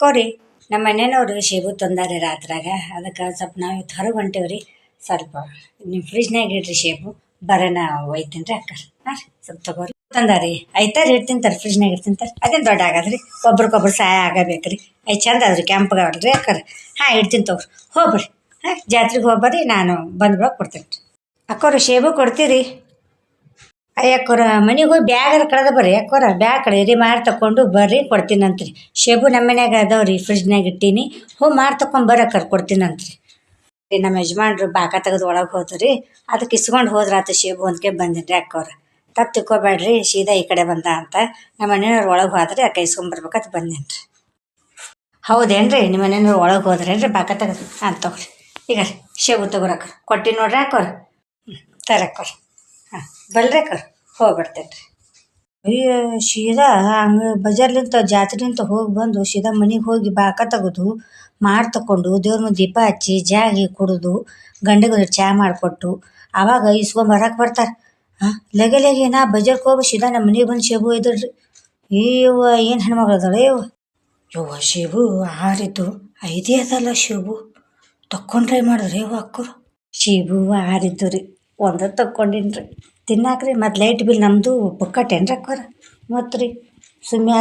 ಅಕ್ಕೋರಿ ನಮ್ಮ ಮನೆಯವ್ರು ಶೇಬು ತಂದಾರೆ ರಾತ್ರಾಗ ಅದಕ್ಕೆ ಸ್ವಲ್ಪ ನಾವು ಇವತ್ತು ಹೊರಗೆ ಹೊಂಟೇವ್ರಿ. ಸ್ವಲ್ಪ ನೀವು ಫ್ರಿಜ್ನಾಗ ಇಡ್ರಿ ಶೇಬು ಬರೋಣ ಒಯ್ತೀನಿ ರೀ ಅಕ್ಕ. ಹಾಂ ರೀ ಸ್ವಲ್ಪ ತಗೋರಿ ತಂದಾರಿ ಐತಾರ ಇಡ್ತೀನಿ ತರ ಫ್ರಿಜ್ನಾಗ ಇಡ್ತೀನಿ ತರ ಅದೇನು ದೊಡ್ಡ ಆಗದ್ರಿ ಒಬ್ರಿಗೊಬ್ರು ಸಹಾಯ ಆಗಬೇಕ್ರಿ. ಚಂದ ಅದ್ರಿ ಕೆಂಪಗಾವಲ್ರಿ ಅಕ್ಕರಿ. ಹಾಂ ಇಡ್ತೀನಿ ತಗೋರಿ ಹೋಗ್ಬರ್ರಿ. ಹಾಂ ಜಾತ್ರೆಗೆ ಹೋಗ್ಬರ್ರಿ ನಾನು ಬಂದ್ಬಿಡೋಕೆ ಕೊಡ್ತೀನಿ ರೀ ಅಕ್ಕೋರು ಶೇಬು ಕೊಡ್ತೀರಿ. ಅಯ್ಯಕ್ಕೋರ ಮನೆಗೆ ಹೋಗಿ ಬ್ಯಾಗರ ಕಳೆದ ಬರ್ರಿ ಅಕ್ಕೋರ ಬ್ಯಾಗ್ ಕಳೀರಿ ಮಾರಿ ತಗೊಂಡು ಬರ್ರಿ ಕೊಡ್ತೀನಂತ್ರಿ. ಶೇಬು ನಮ್ಮ ಮನ್ಯಾಗ ಅದಾವ್ರಿ ಫ್ರಿಜ್ನಾಗ ಇಟ್ಟೀನಿ ಹೋಗಿ ಮಾರಿ ತಗೊಂಡ್ ಬರಕ್ಕಾರ ಕೊಡ್ತೀನಂತ್ರಿ. ನಮ್ಮ ಯಜಮಾನ್ರು ಬಾಕ ತೆಗೆದು ಒಳಗೆ ಹೋದ್ರಿ ಅದಕ್ಕೆ ಇಸ್ಕೊಂಡು ಹೋದ್ರಾತು ಶೇಬು ಅಂದ್ಕೆ ಬಂದಿನಿ ರೀ ಅಕ್ಕೋರ. ತಪ್ಪು ತಿಕ್ಕೋಬೇಡ್ರಿ ಸೀದಾ ಈ ಕಡೆ ಬಂದ ಅಂತ ನಮ್ಮ ಮನೆಯವ್ರು ಒಳಗೆ ಹೋದ್ರಿ ಅಕ್ಕ ಇಸ್ಕೊಂಬರ್ಬೇಕಂತ ಬಂದೇನಿ ರೀ. ಹೌದೇನ್ರಿ ನಿಮ್ಮ ಮನೆಯವ್ರು ಒಳಗೆ ಹೋದ್ರೇನ್ರಿ ಬಾಕ ತೆಗೆದು ಹಾಂ ತಗೋರಿ ಈಗ ರೀ ಶೇಬು ತಗೋರಕ್ಕ ಕೊಟ್ಟಿ ನೋಡ್ರಿ ಅಕ್ಕೋರ. ತರಕ್ಕೋರಿ ಹಾಂ ಬಲ್ರಿ ಅಕ್ಕ ಹೋಗ್ಬಿಡ್ತೇನೆ ರೀ. ಅಯ್ಯೋ ಸೀದಾ ಹಂಗೆ ಬಜಾರ್ಲಿಂತ ಜಾತ್ರೆಲಿಂತ ಹೋಗಿ ಬಂದು ಸೀದಾ ಮನೆಗೆ ಹೋಗಿ ಬಾಕ ತೆಗೆದು ಮಾರು ತಗೊಂಡು ದೇವ್ರ ಮುಂದೆ ದೀಪ ಹಚ್ಚಿ ಜಾಗಿ ಕುಡಿದು ಗಂಡಗೆ ಚಹಾ ಮಾಡಿಕೊಟ್ಟು ಆವಾಗ ಇಸ್ಕೊಂಬರಕ್ಕೆ ಬರ್ತಾರೆ. ಹಾಂ ಲಗೆ ನಾ ಬಜಾರ್ಗೆ ಹೋಗಿ ಸೀದಾ ನಮ್ಮ ಮನೆಗೆ ಬಂದು ಶೇಬು ಒಯ್ದಳ್ರಿ. ಅಯ್ಯವ್ವ ಏನು ಹೆಣ್ಮಗಳು ಅದಾಳೆ ಯವ್ವ ಶೇಬು ಆರಿದ್ದು ಐದೇ ಅದಲ್ಲ ಶೇಬು ತಕ್ಕೊಂಡ್ರೆ ಮಾಡಿದ್ರಿ ಯವ್ವ ಅಕ್ಕರು. ಶೇಬು ಆರಿದ್ದು ರೀ ಒಂದು ತಕ್ಕೊಂಡಿನ್ರಿ ತಿನ್ನಾಕ್ರಿ ಮತ್ತು ಲೈಟ್ ಬಿಲ್ ನಮ್ಮದು ಪುಕ್ಕಟ್ಟೇನ್ರಿ ಅಕ್ಕೋರ ಮತ್ತು ರೀ ಸುಮ್ಮನೆ